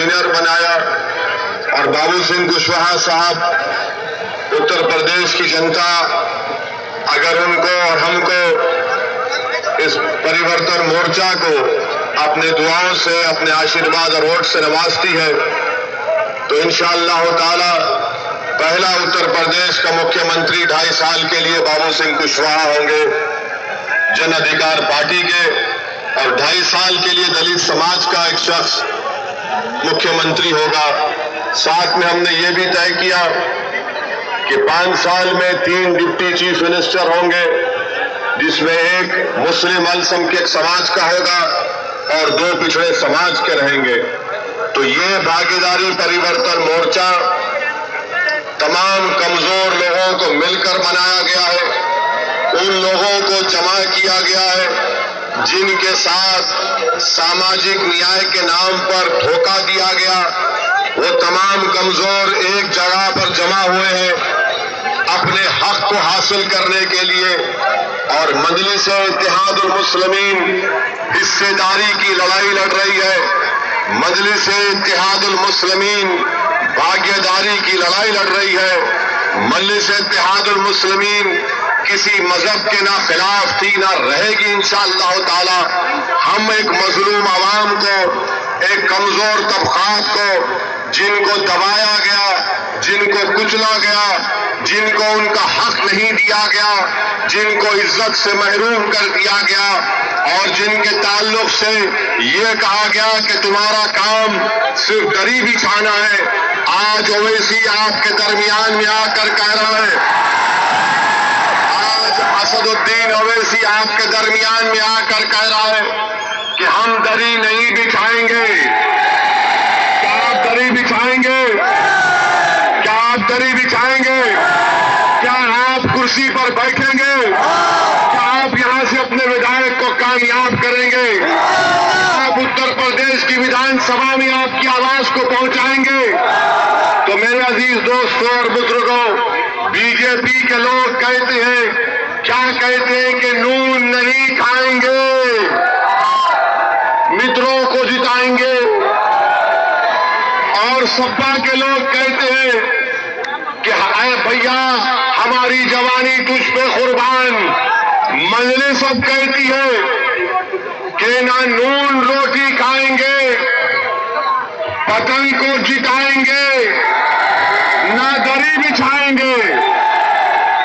Convener बनाया और बाबू सिंह कुशवाहा साहब, उत्तर प्रदेश की जनता अगर उनको और हमको इस परिवर्तन मोर्चा को अपने दुआओं से, अपने आशीर्वाद और वोट से नवाजती है तो इंशाअल्लाह ताला पहला उत्तर प्रदेश का मुख्यमंत्री 2.5 साल के लिए बाबू सिंह कुशवाहा होंगे जन अधिकार पार्टी के, और 2.5 साल के लिए दलित समाज का एक शख्स मुख्यमंत्री होगा। साथ में हमने ये भी तय किया कि 5 साल में 3 डिप्टी चीफ मिनिस्टर होंगे, जिसमें एक मुस्लिम अल्पसंख्यक समाज का होगा और 2 पिछड़े समाज के रहेंगे। तो ये भागीदारी परिवर्तन मोर्चा तमाम कमजोर लोगों को मिलकर बनाया गया है, उन लोगों को जमा किया गया है जिनके साथ सामाजिक न्याय के नाम पर धोखा दिया गया। वो तमाम कमजोर एक जगह पर जमा हुए हैं अपने हक को हासिल करने के लिए, और मजलिस इत्तेहादुल मुस्लिमीन हिस्सेदारी की लड़ाई लड़ रही है। मजलिस इत्तेहादुल मुस्लिमीन भागीदारी की लड़ाई लड़ रही है। मजलिस इत्तेहादुल मुस्लिमीन किसी मजहब के ना खिलाफ थी, ना रहेगी इंशाअल्लाह ताला। हम एक मजलूम आवाम को, एक कमजोर तबकात को, जिनको दबाया गया, जिनको कुचला गया, जिनको उनका हक नहीं दिया गया, जिनको इज्जत से महरूम कर दिया गया और जिनके ताल्लुक से ये कहा गया कि तुम्हारा काम सिर्फ दरी बिछाना है, आज ओवैसी आपके दरमियान में आकर कह रहा है, आज असदुद्दीन ओवैसी आपके दरमियान में आकर कह रहा है कि हम दरी नहीं बिछाएंगे। क्या आप दरी बिछाएंगे? क्या आप दरी बिछाएंगे? क्या आप कुर्सी पर बैठेंगे? क्या आप यहां से अपने विधायक को कामयाब करेंगे? आप उत्तर प्रदेश की विधानसभा में आपकी आवाज को पहुंचाएंगे? तो मेरे अजीज दोस्तों और बुजुर्गों, बीजेपी के लोग कहते हैं, क्या कहते हैं कि नून नहीं खाएंगे, मित्रों को जिताएंगे। और सपा के लोग कहते हैं कि अरे भैया हमारी जवानी तुझ पे कुर्बान। मजलिस अब कहती है कि ना नून रोटी खाएंगे, पतंग को जिताएंगे, ना दरी बिछाएंगे।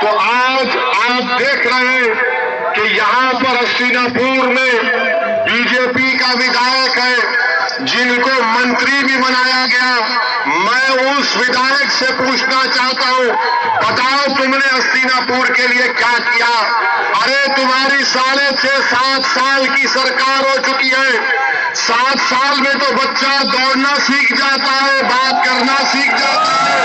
तो आज आप देख रहे हैं कि यहां पर हस्तिनापुर में बीजेपी का विधायक है जिनको मंत्री भी बनाया गया। मैं उस विधायक से पूछना चाहता हूं, बताओ तुमने हस्तिनापुर के लिए क्या किया? अरे तुम्हारी 6.5-7 साल की सरकार हो चुकी है। 7 साल में तो बच्चा दौड़ना सीख जाता है, बात करना सीख जाता है।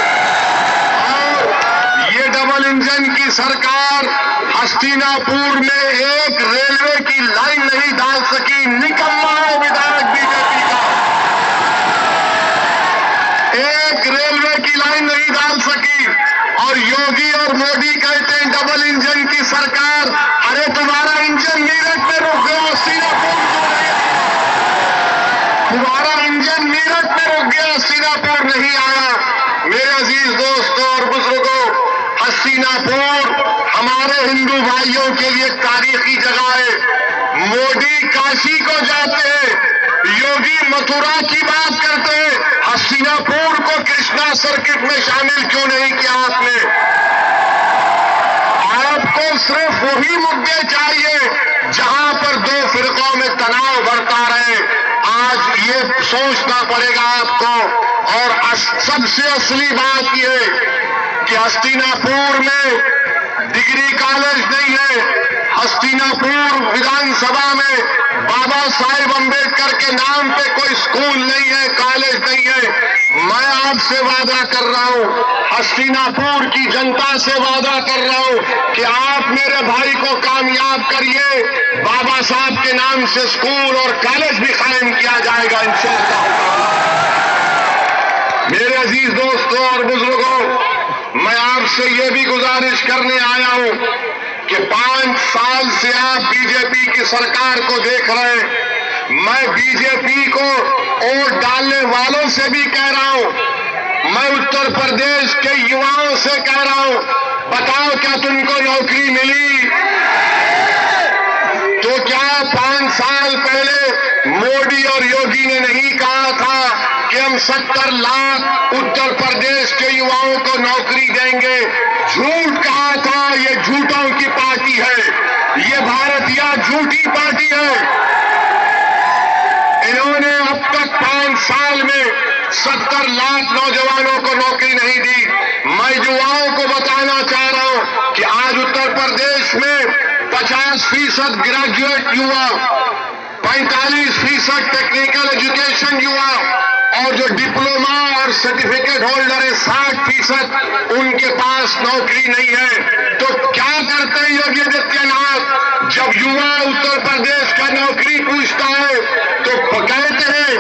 और ये डबल इंजन की सरकार हस्तिनापुर में एक रेलवे की लाइन नहीं डाल सकी। निकम्मा है विधायक बीजेपी का, एक रेलवे की लाइन नहीं डाल सकी। और योगी और मोदी कहते हैं डबल इंजन की सरकार। अरे तुम्हारा इंजन मीरठ में रुक गया, हस्तिनापुर क्यों नहीं आया? तुम्हारा इंजन मीरठ में रुक गया, हस्तिनापुर नहीं आया। मेरे अजीज दोस्तों और बुजुर्गों, हस्तिनापुर हमारे हिंदू भाइयों के लिए तारीखी जगह है। मोदी काशी को जाते हैं, योगी मथुरा की बात करते हैं, हस्तिनापुर को कृष्णा सर्किट में शामिल क्यों नहीं किया आपने? आपको सिर्फ वही मुद्दे चाहिए जहां पर 2 फिरकों में तनाव बढ़ता रहे। आज ये सोचना पड़ेगा आपको। और सबसे असली बात यह कि हस्तिनापुर में डिग्री कॉलेज नहीं है। हस्तिनापुर विधानसभा में बाबा साहेब अंबेडकर के नाम पे कोई स्कूल नहीं है, कॉलेज नहीं है। मैं आपसे वादा कर रहा हूं, हस्तिनापुर की जनता से वादा कर रहा हूं कि आप मेरे भाई को कामयाब करिए। बाबा साहब के नाम से स्कूल और कॉलेज भी कायम किया जाएगा इंशाअल्लाह। मेरे अजीज दोस्तों और बुजुर्गों, मैं आपसे ये भी गुजारिश करने आया हूं कि 5 साल से आप बीजेपी की सरकार को देख रहे हैं। मैं बीजेपी को वोट डालने वालों से भी कह रहा हूं, मैं उत्तर प्रदेश के युवाओं से कह रहा हूं, बताओ क्या तुमको नौकरी मिली? तो क्या 5 साल पहले मोदी और योगी ने नहीं कहा था कि हम 70 लाख उत्तर प्रदेश के युवाओं को नौकरी देंगे? झूठ कहा था। ये झूठों की पार्टी है, ये भारतीय झूठी पार्टी है। इन्होंने अब तक 5 साल में 70 लाख नौजवानों को नौकरी नहीं दी। मैं युवाओं को बताना चाह रहा हूं कि आज उत्तर प्रदेश में 50% ग्रेजुएट युवा, 45% टेक्निकल एजुकेशन युवा और जो डिप्लोमा और सर्टिफिकेट होल्डर है 60%, उनके पास नौकरी नहीं है। तो क्या करते हैं योगी आदित्यनाथ? जब युवा उत्तर प्रदेश का नौकरी पूछता है तो कहते हैं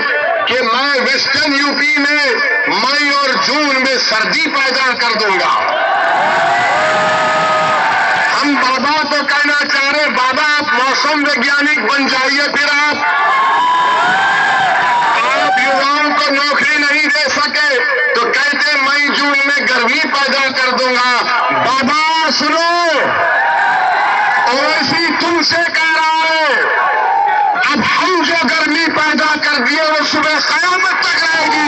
कि मैं वेस्टर्न यूपी में मई और जून में सर्दी पैदा कर दूंगा। हम बाबा तो कहना चाह रहे, बाबा आप मौसम वैज्ञानिक बन जाइए, फिर आप युवाओं को नौकरी नहीं दे सके तो कहते मई जून में गर्मी पैदा कर दूंगा। बाबा सुनो, ओवैसी तुमसे कह रहा है, अब हम जो गर्मी पैदा कर दिए वो सुबह कयामत तक रहेगी।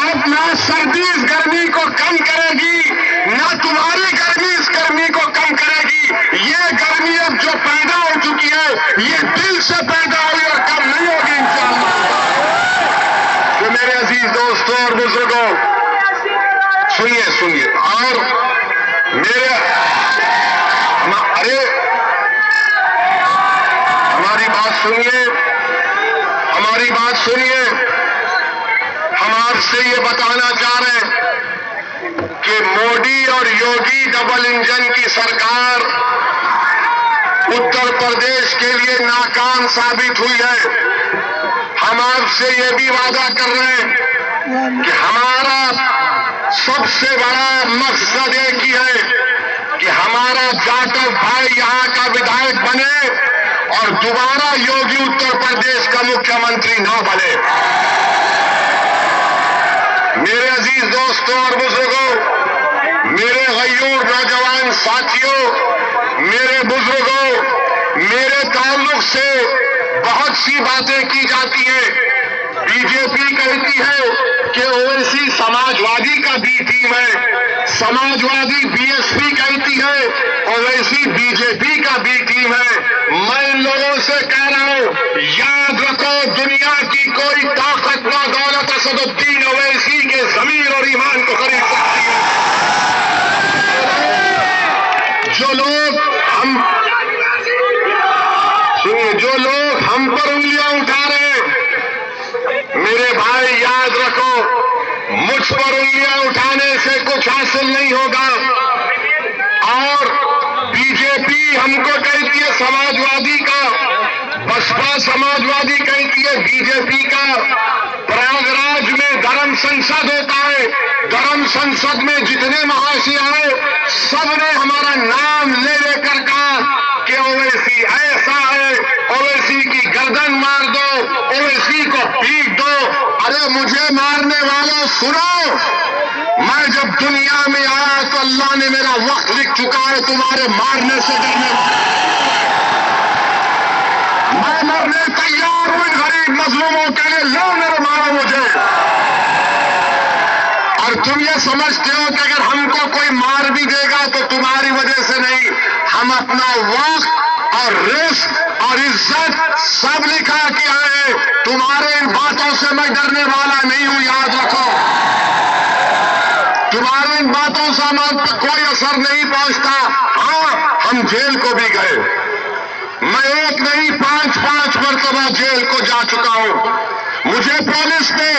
अब ना सर्दी इस गर्मी को कम करेगी, ना तुम्हारी गर्मी इस गर्मी को कम करेगी। ये गर्मी अब जो पैदा हो चुकी है, ये दिल से पैदा हुई और कम नहीं होगी इंशाअल्लाह। तो मेरे अजीज दोस्तों और बुजुर्गों, सुनिए और मेरे अरे हमारी बात सुनिए। हम आपसे ये बताना चाह रहे हैं कि मोदी और योगी डबल इंजन की सरकार उत्तर प्रदेश के लिए नाकाम साबित हुई है। हम आपसे ये भी वादा कर रहे हैं कि हमारा सबसे बड़ा मकसद एक ही है कि हमारा जाटव भाई यहां का विधायक बने और दोबारा योगी उत्तर प्रदेश का मुख्यमंत्री ना बने। मेरे अजीज दोस्तों और बुजुर्गों, मेरे गयूर नौजवान साथियों, मेरे बुजुर्गों, मेरे ताल्लुक से बहुत सी बातें की जाती है। बीजेपी कहती है कि ओवैसी समाजवादी का बी टीम है, समाजवादी बीएसपी कहती है ओवैसी बीजेपी का बी टीम है। मैं इन लोगों से कह रहा हूं, याद रखो, दुनिया की कोई ताकत न दौलत असदुद्दीन ओवैसी के जमीन और ईमान को खरीद सकती है। जो लोग हम पर उंगलियां उठा रहे हैं, मेरे भाई याद रखो, मुझ पर उंगलियां उठाने से कुछ हासिल नहीं होगा। और बीजेपी हमको कहती है समाजवादी का, बसपा समाजवादी कहती है बीजेपी का। प्रयागराज में धर्म संसद होता है, धर्म संसद में जितने महाशय आए सबने हमारा नाम ले लेकर कहा कि ओवैसी ऐसा है, ओवैसी की गर्दन मार दो, ओवैसी को पीट दो। अरे मुझे मारने वालों सुनो, मैं जब दुनिया में आया तो अल्लाह ने मेरा वक्त लिख चुका है, तुम्हारे मारने से डरने वाला मैं मरने तैयार हूं इन गरीब मजलूमों के लिए। लो मेरे मारो मुझे। और तुम ये समझते हो कि अगर हमको कोई मार भी देगा तो तुम्हारी वजह से नहीं, हम अपना वक्त और रिस्क और इज्जत सब लिखा के आए। तुम्हारे इन बातों से मैं डरने वाला नहीं हूं, याद रखो। तुम्हारी इन बातों से हम पर कोई असर नहीं पहुंचता। हाँ, हम जेल को भी गए, मैं एक नहीं 5 मरतबा जेल को जा चुका हूं। मुझे पुलिस ने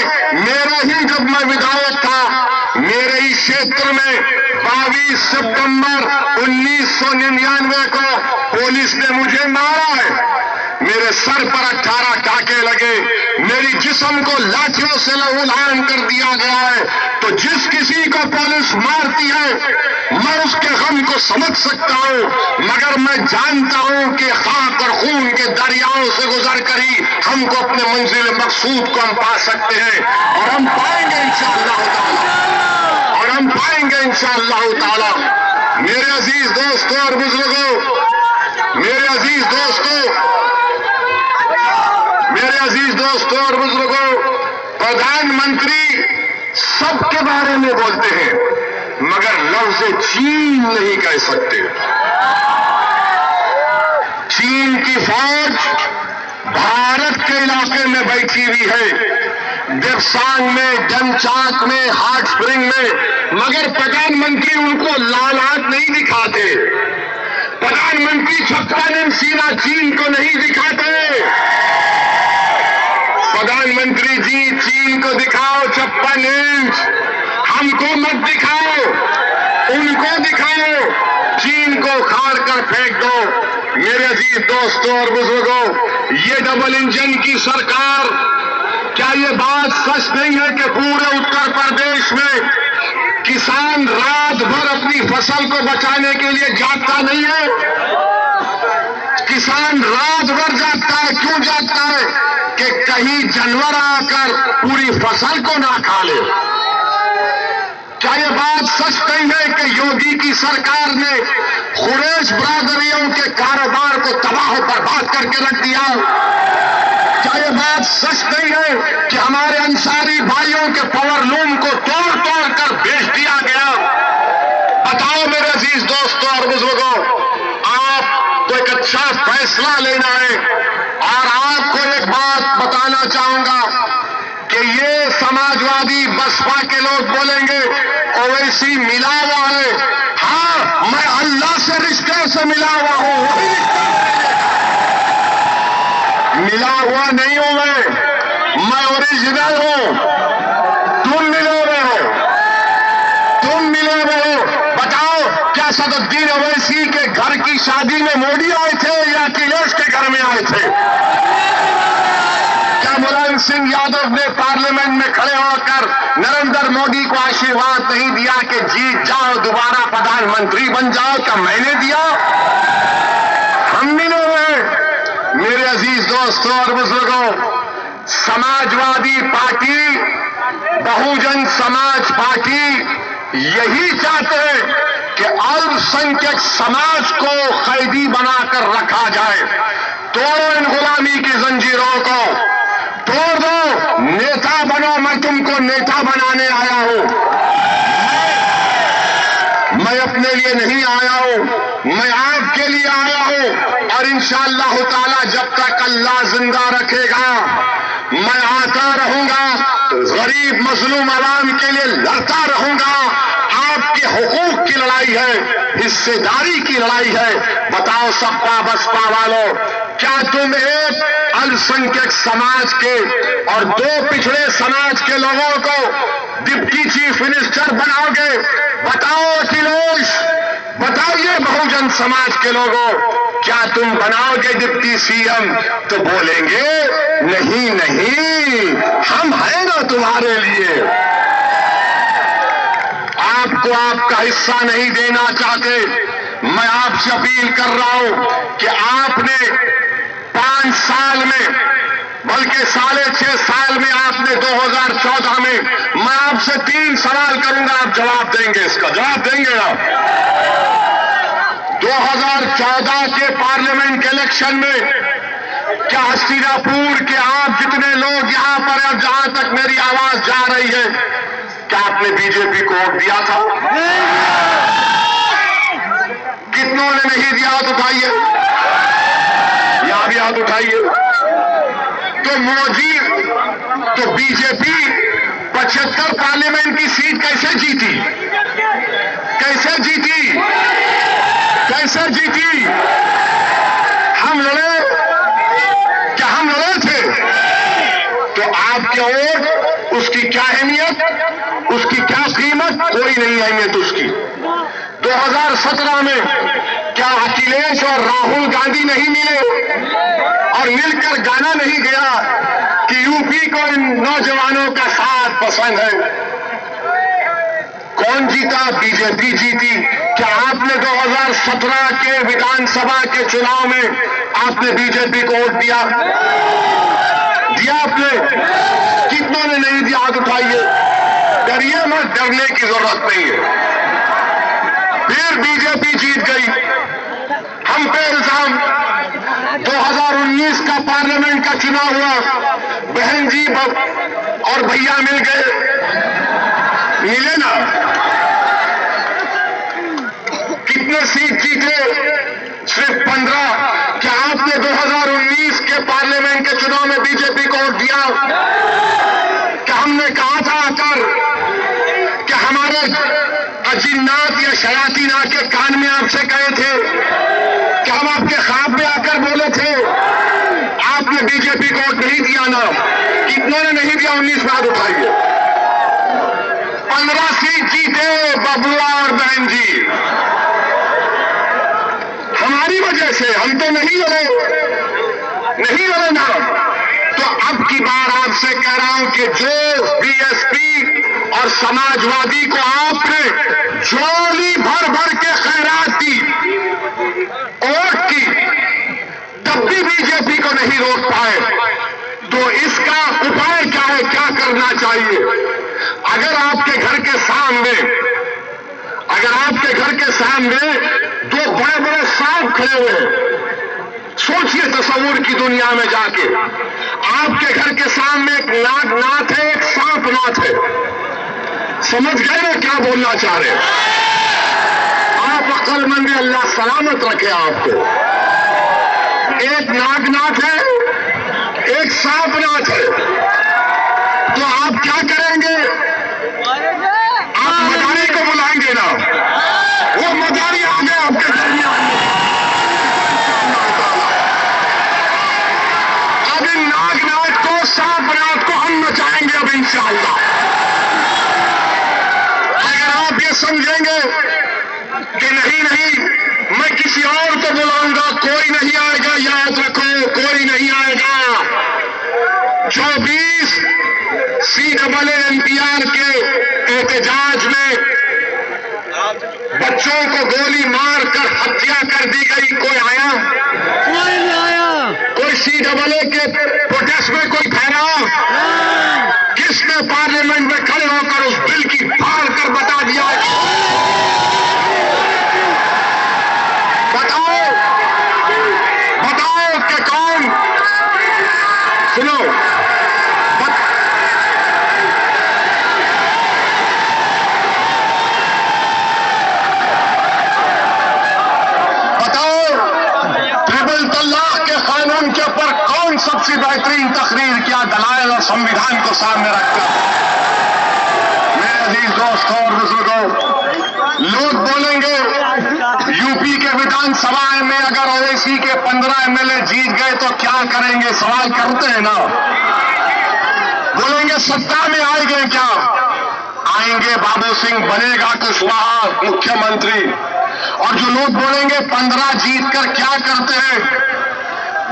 जब मैं विधायक था, मेरे ही क्षेत्र में 22 सितंबर 1999 को पुलिस ने मुझे मारा है। मेरे सर पर 18 टाके लगे, मेरी जिस्म को लाठियों से लहूलुहान कर दिया गया है। तो जिस किसी को पुलिस मारती है मैं उसके गम को समझ सकता हूं, मगर मैं जानता हूं कि खाक और खून के दरियाओं से गुजर कर ही हमको अपने मंजिल मकसूद को हम पा सकते हैं, और हम पाएंगे इंशाअल्लाह ताला, और हम पाएंगे इंशाअल्लाह ताला। मेरे अजीज दोस्तों और बुजुर्गों, मेरे अजीज दोस्तों और बुजुर्गों, प्रधानमंत्री सबके बारे में बोलते हैं मगर लफ्ज चीन नहीं कह सकते। चीन की फौज भारत के इलाके में बैठी हुई है, देवसांग में, डमचाक में, हॉट स्प्रिंग में, मगर प्रधानमंत्री उनको लाल हाथ नहीं दिखाते। प्रधानमंत्री 56 इंच सीना चीन को नहीं दिखाते। प्रधानमंत्री जी चीन को दिखाओ 56 इंच, हमको मत दिखाओ, उनको दिखाओ, चीन को उखाड़ कर फेंक दो। मेरे अजीज दोस्तों और बुजुर्गों, ये डबल इंजन की सरकार, क्या ये बात सच नहीं है कि पूरे उत्तर प्रदेश में किसान रात भर अपनी फसल को बचाने के लिए जागता नहीं है? किसान रात भर जागता है, क्यों जागता है? कि कहीं जानवर आकर पूरी फसल को ना खा ले। क्या ये बात सच नहीं है कि योगी की सरकार ने कुरैश बरादरियों के कारोबार को तबाह बर्बाद करके रख दिया? क्या ये बात सच नहीं है कि हमारे अंसारी भाइयों के पावरलूम को तोड़ तोड़ कर बेच दिया गया? बताओ मेरे अजीज दोस्तों और बुजुर्गों, आपको एक अच्छा फैसला लेना है, और आपको एक बात बताना चाहूंगा कि ये समाजवादी बसपा के लोग बोलेंगे ओवैसी मिला हुआ है। हाँ, मैं अल्लाह से रिश्ते से मिला हुआ हूं, वही मिला हुआ नहीं हूं मैं ओरिजिनल हूं। तुम मिले हुए हो, तुम मिले हुए हो। बताओ, क्या सदुद्दीन ओवैसी के घर की शादी में मोदी आए थे या अखिलेश के घर में आए थे? क्या मुलायम सिंह यादव ने पार्लियामेंट में खड़े होकर नरेंद्र मोदी को आशीर्वाद नहीं दिया कि जीत जाओ, दोबारा प्रधानमंत्री बन जाओ? क्या मैंने दिया? हम मिले हुए। मेरे अजीज दोस्तों और बुजुर्गों, समाजवादी पार्टी, बहुजन समाज पार्टी यही चाहते हैं कि अल्पसंख्यक समाज को कैदी बनाकर रखा जाए। तोड़ो इन गुलामी की जंजीरों को, तोड़ दो, नेता बनो। मैं तुमको नेता बनाने आया हूं, मैं अपने लिए नहीं आया हूं, मैं आपके लिए आया हूं। और इंशाअल्लाह ताला जब तक अल्लाह जिंदा रखेगा मैं आता रहूंगा, गरीब मजलूम आवाम के लिए लड़ता रहूंगा। आपके हुकूक की लड़ाई है, हिस्सेदारी की लड़ाई है। बताओ सपा बसपा वालों, क्या तुम एक अल्पसंख्यक समाज के और 2 पिछड़े समाज के लोगों को डिप्टी चीफ मिनिस्टर बनाओगे? बताओ अखिलेश, बताइए बहुजन समाज के लोगों, क्या तुम बनाओगे डिप्टी सीएम? तो बोलेंगे नहीं नहीं, हम हैं ना तुम्हारे लिए। आपको आपका हिस्सा नहीं देना चाहते। मैं आपसे अपील कर रहा हूं कि आपने 5 साल में, बल्कि 6.5 साल में, आपने 2014 में, मैं आपसे 3 सवाल करूंगा, आप जवाब देंगे। इसका जवाब देंगे आप? 2014 के पार्लियामेंट के इलेक्शन में क्या हस्तिनापुर के आप जितने लोग यहां पर, अब जहां तक मेरी आवाज जा रही है, क्या आपने बीजेपी को वोट दिया था? कितनों ने नहीं दिया? हाथ उठाइए, यहां भी हाथ उठाइए। तो मोदी, तो बीजेपी 75 पार्लियामेंट की सीट कैसे जीती? कैसे जीती? कैसे जीती? हम लड़े? क्या हम लड़े थे? तो आपके वोट, उसकी क्या अहमियत, उसकी क्या कीमत? कोई नहीं अहमियत उसकी। 2017 में क्या अखिलेश और राहुल गांधी नहीं मिले और मिलकर गाना नहीं गया कि यूपी को नौजवानों का साथ पसंद है। कौन जीता? बीजेपी जीती। क्या आपने 2017 के विधानसभा के चुनाव में आपने बीजेपी को वोट दिया? दिया आपने? कितनों ने नहीं दिया? हाथ उठाइए। डरिए मत, डरने की जरूरत नहीं है। फिर बीजेपी जीत गई। हम पे इल्जाम 2019 का पार्लियामेंट का चुनाव हुआ, बहन जी और भैया मिल गए, मिले ना? कितने सीट जीते? सिर्फ 15। क्या आपने 2019 के पार्लियामेंट के चुनाव में बीजेपी को वोट दिया? क्या हमने कहा था आकर कि हमारे अजिन्नात या शयातीन आके कान में आपसे कहे थे? क्या हम आपके ख्वाब में आकर बोले थे? आपने बीजेपी को वोट नहीं दिया ना? कितनों ने नहीं दिया? 19 में हाथ उठाइए। 15 सीट जीते बबुआ और बहन जी, हमारी वजह से। हम तो नहीं लड़े ना। तो अब की बार आपसे कह रहा हूं कि जो बीएसपी और समाजवादी को आपने झोली भर भर के खैरात दी, वोट की, तब भी बीजेपी को नहीं रोक पाए, तो इसका उपाय क्या है? क्या करना चाहिए? अगर आपके घर के सामने दो बड़े बड़े सांप खड़े हुए, सोचिए तस्वीर की दुनिया में जाके, आपके घर के सामने एक नाथ है, एक सांप नाथ है। समझ गए ना क्या बोलना चाह रहे हैं? आप अक्लमंद है, अल्लाह सलामत रखे आपको। एक नागनाथ है, एक सांपनाथ है। तो आप क्या करेंगे? आप मदारी को बुलाएंगे ना? वो मदारी आ गए आपके घर में। अब इन नागनाथ को, सांपनाथ को हम नचाएंगे अब इंशाअल्लाह। अगर आप ये समझेंगे कि नहीं मैं किसी और को बुलाऊंगा, कोई नहीं आएगा, याद रखो कोई नहीं आएगा। 24 CAA-NPR के एहतजाज में बच्चों को गोली मारकर हत्या कर दी गई, कोई आया? कोई नहीं आया। कोई CAA के प्रोटेस्ट में कोई ठहरा? किसने पार्लियामेंट में खड़े होकर उस बिल की फाड़ कर बता दिया? बताओ कि कौन? सुनो, ट्रिपल तलाक के कानून के ऊपर कौन सबसे बेहतरीन तकरीर किया दलाइल और संविधान को सामने रखकर? मेरे अजीज दोस्तों और बुजुर्गों, लोग बोलेंगे यूपी के विधानसभा में अगर ओवैसी के 15 MLA जीत गए तो क्या करेंगे? सवाल करते हैं ना। बोलेंगे सत्ता में आएंगे क्या? आएंगे, बाबू सिंह बनेगा कुशवाहा मुख्यमंत्री। और जो लोग बोलेंगे 15 जीतकर क्या करते हैं?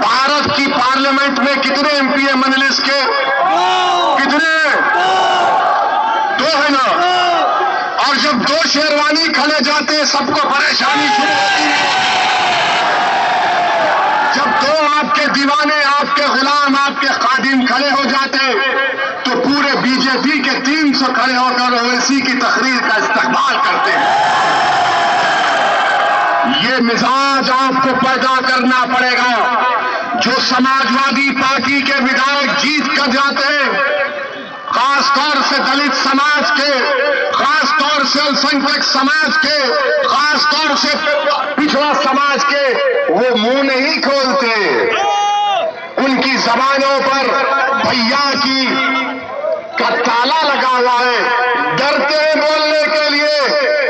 भारत की पार्लियामेंट में कितने MP है मजलिस के? कितने? 2 है ना। और जब 2 शेरवानी खड़े जाते हैं सबको परेशानी शुरू होती है। जब 2 आपके दीवाने, आपके गुलाम, आपके खादिम खड़े हो जाते तो पूरे बीजेपी के 300 खड़े होकर ओवैसी की तकरीर का इस्तकबाल करते हैं। ये मिजाज आपको पैदा करना पड़ेगा। जो समाजवादी पार्टी के विधायक जीत कर जाते हैं, खासतौर से दलित समाज के, खासतौर से अल्पसंख्यक समाज के, खासतौर से पिछड़ा समाज के, वो मुंह नहीं खोलते। उनकी जबानों पर भैया की का ताला लगा हुआ है, डरते हैं बोलने के लिए।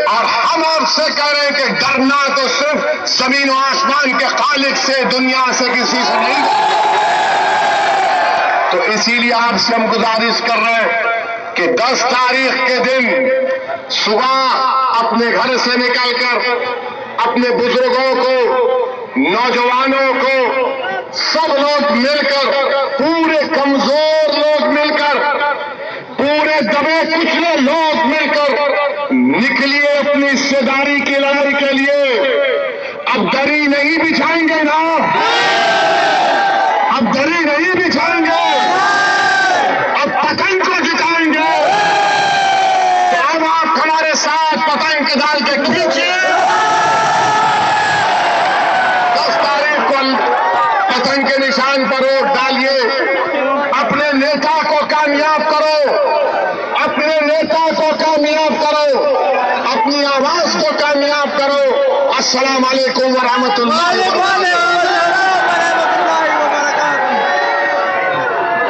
और हम आपसे कह रहे हैं कि डरना तो सिर्फ जमीन और आसमान के खालिक से, दुनिया से किसी से नहीं। तो इसीलिए आपसे हम गुजारिश कर रहे हैं कि 10 तारीख के दिन सुबह अपने घर से निकलकर अपने बुजुर्गों को, नौजवानों को, सब लोग मिलकर, पूरे कमजोर लोग मिलकर नहीं बिछाएंगे ना, अब गली नहीं बिछाएंगे, अब पतंग को जिताएंगे। तो अब आप हमारे साथ पतंग के डाल के खींचिए। 10 तारीख को पतंग के निशान पर वोट डालिए। अपने नेता को कामयाब करो, अपने नेता को कामयाब करो, अपनी आवाज को कामयाब करो। अस्सलाम वालेकुम व रहमतुल्लाहि व बरकातहू।